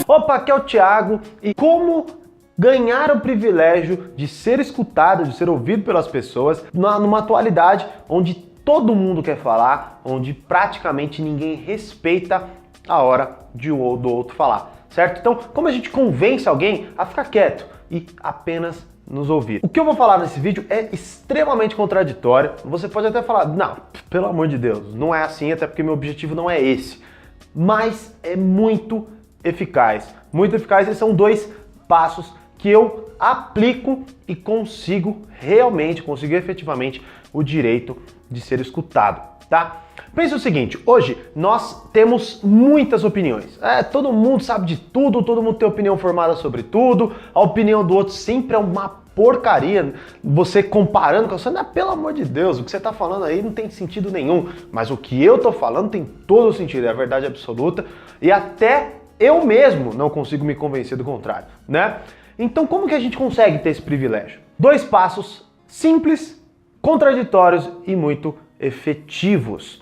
Opa, aqui é o Thiago e como ganhar o privilégio de ser escutado, de ser ouvido pelas pessoas numa atualidade onde todo mundo quer falar, onde praticamente ninguém respeita a hora do outro falar, certo? Então, como a gente convence alguém a ficar quieto e apenas nos ouvir? O que eu vou falar nesse vídeo é extremamente contraditório. Você pode até falar, não, pelo amor de Deus, não é assim, até porque meu objetivo não é esse. Mas é muito eficaz. Muito eficaz, esses são 2 passos que eu aplico e consigo efetivamente o direito de ser escutado, tá? Pense o seguinte, hoje nós temos muitas opiniões. Todo mundo sabe de tudo, todo mundo tem opinião formada sobre tudo, a opinião do outro sempre é uma porcaria. Você comparando com você, pelo amor de Deus, o que você está falando aí não tem sentido nenhum, mas o que eu estou falando tem todo o sentido, é a verdade absoluta, e até eu mesmo não consigo me convencer do contrário, né? Então como que a gente consegue ter esse privilégio? 2 passos simples, contraditórios e muito efetivos.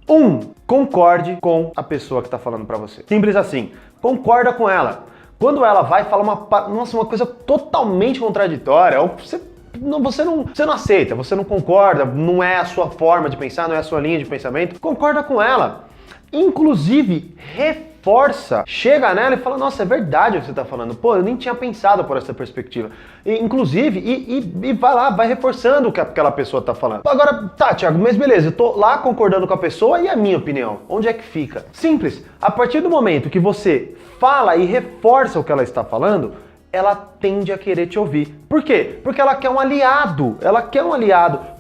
1. Concorde com a pessoa que está falando para você. Simples assim. Concorda com ela. Quando ela vai falar uma coisa totalmente contraditória, ou você não aceita, você não concorda, não é a sua forma de pensar, não é a sua linha de pensamento, concorda com ela. Inclusive, reforça, chega nela e fala, nossa, é verdade o que você está falando, pô, eu nem tinha pensado por essa perspectiva. E vai lá, vai reforçando o que aquela pessoa está falando. Agora, tá, Thiago, mas beleza, eu tô lá concordando com a pessoa e a minha opinião, onde é que fica? Simples, a partir do momento que você fala e reforça o que ela está falando, ela tende a querer te ouvir. Por quê? Porque ela quer um aliado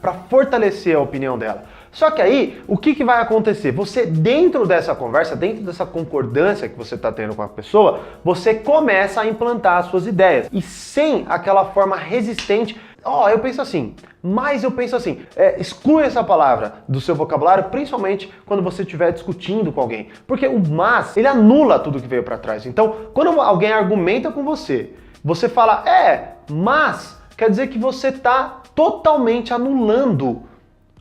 para fortalecer a opinião dela. Só que aí, o que vai acontecer? Você, dentro dessa conversa, dentro dessa concordância que você está tendo com a pessoa, você começa a implantar as suas ideias. E sem aquela forma resistente, eu penso assim, mas eu penso assim. Exclui essa palavra do seu vocabulário, principalmente quando você estiver discutindo com alguém. Porque o mas, ele anula tudo que veio para trás. Então, quando alguém argumenta com você, você fala, mas, quer dizer que você está totalmente anulando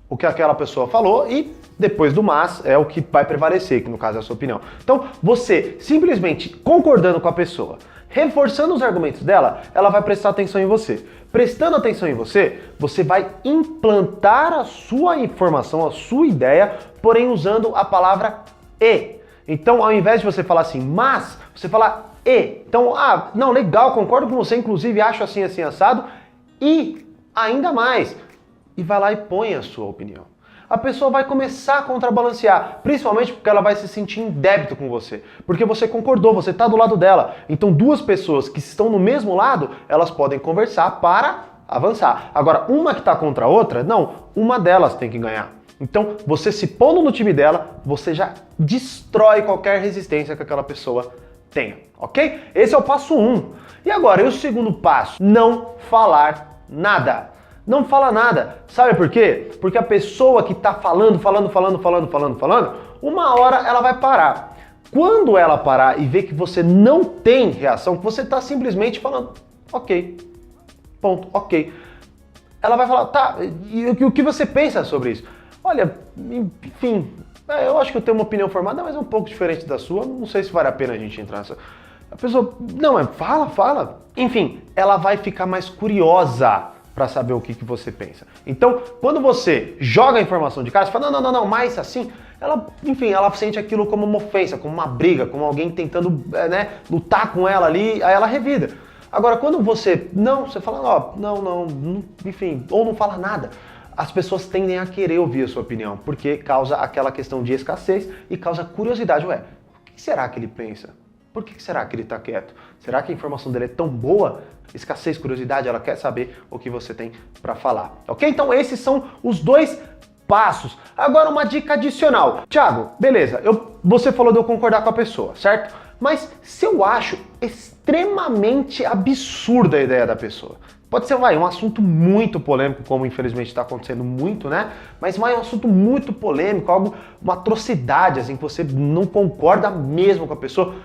o que aquela pessoa falou e depois do mas é o que vai prevalecer, que no caso é a sua opinião. Então, você simplesmente concordando com a pessoa, reforçando os argumentos dela, ela vai prestar atenção em você. Prestando atenção em você, você vai implantar a sua informação, a sua ideia, porém usando a palavra e. Então, ao invés de você falar assim, mas, você fala e. Então, não, legal, concordo com você, inclusive acho assim, assim, assado, e ainda mais. E vai lá e põe a sua opinião. A pessoa vai começar a contrabalancear, principalmente porque ela vai se sentir em débito com você. Porque você concordou, você está do lado dela. Então 2 pessoas que estão no mesmo lado, elas podem conversar para avançar. Agora, uma que está contra a outra, não, uma delas tem que ganhar. Então, você se pondo no time dela, você já destrói qualquer resistência que aquela pessoa tenha, ok? Esse é o passo 1. E agora, e o segundo passo? Não falar nada. Não fala nada. Sabe por quê? Porque a pessoa que está falando, uma hora ela vai parar. Quando ela parar e ver que você não tem reação, que você está simplesmente falando, ok, ponto, ok. Ela vai falar, tá, e o que você pensa sobre isso? Olha, enfim, eu acho que eu tenho uma opinião formada, mas é um pouco diferente da sua, não sei se vale a pena a gente entrar nessa... A pessoa, não, fala. Enfim, ela vai ficar mais curiosa para saber o que você pensa. Então, quando você joga a informação de cara, você fala, não, mas assim, ela sente aquilo como uma ofensa, como uma briga, como alguém tentando lutar com ela ali, aí ela revida. Agora, quando você fala, enfim, ou não fala nada, as pessoas tendem a querer ouvir a sua opinião, porque causa aquela questão de escassez e causa curiosidade. O que será que ele pensa? Por que será que ele está quieto? Será que a informação dele é tão boa? Escassez, curiosidade, ela quer saber o que você tem para falar, ok? Então esses são os 2 passos. Agora uma dica adicional. Thiago, beleza, você falou de eu concordar com a pessoa, certo? Mas se eu acho extremamente absurda a ideia da pessoa, pode ser um assunto muito polêmico, como infelizmente está acontecendo muito, né? Mas um assunto muito polêmico, uma atrocidade, assim, que você não concorda mesmo com a pessoa,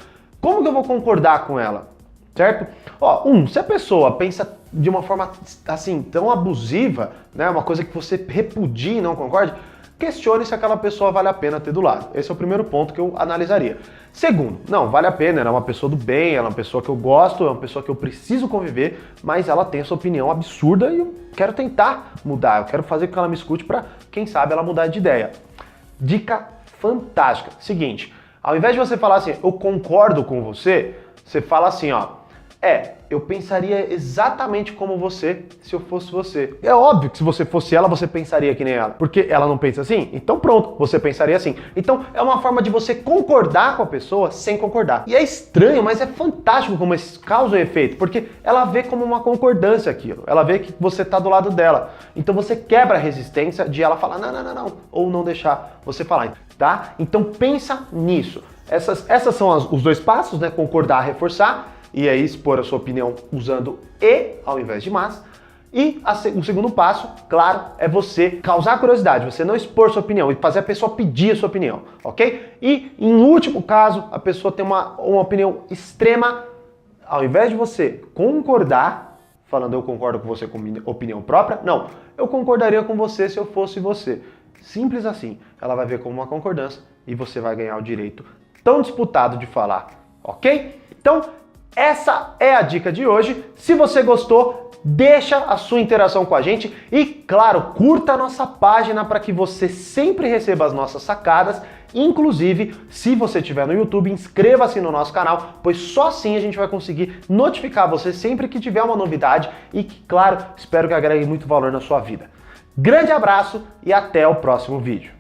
como que eu vou concordar com ela? Certo? Se a pessoa pensa de uma forma assim, tão abusiva, né, uma coisa que você repudia e não concorde, questione se aquela pessoa vale a pena ter do lado. Esse é o primeiro ponto que eu analisaria. Segundo, não, vale a pena, ela é uma pessoa do bem, ela é uma pessoa que eu gosto, é uma pessoa que eu preciso conviver, mas ela tem essa opinião absurda e eu quero tentar mudar, eu quero fazer com que ela me escute para, quem sabe, ela mudar de ideia. Dica fantástica. Seguinte, ao invés de você falar assim, eu concordo com você, você fala assim, ó, eu pensaria exatamente como você se eu fosse você. É óbvio que se você fosse ela, você pensaria que nem ela. Porque ela não pensa assim? Então pronto, você pensaria assim. Então é uma forma de você concordar com a pessoa sem concordar. E é estranho, mas é fantástico como isso causa um efeito, porque ela vê como uma concordância aquilo. Ela vê que você tá do lado dela. Então você quebra a resistência de ela falar não, ou não deixar você falar, tá? Então pensa nisso. Essas são os dois passos, né? Concordar, reforçar. E aí expor a sua opinião usando e ao invés de mas. E o segundo passo, claro, é você causar curiosidade, você não expor sua opinião e fazer a pessoa pedir a sua opinião, ok? E em último caso, a pessoa tem uma opinião extrema, ao invés de você concordar, falando eu concordo com você com minha opinião própria, não, eu concordaria com você se eu fosse você. Simples assim, ela vai ver como uma concordância e você vai ganhar o direito tão disputado de falar, ok? Então, essa é a dica de hoje. Se você gostou, deixa a sua interação com a gente e, claro, curta a nossa página para que você sempre receba as nossas sacadas. Inclusive, se você estiver no YouTube, inscreva-se no nosso canal, pois só assim a gente vai conseguir notificar você sempre que tiver uma novidade e que, claro, espero que agregue muito valor na sua vida. Grande abraço e até o próximo vídeo.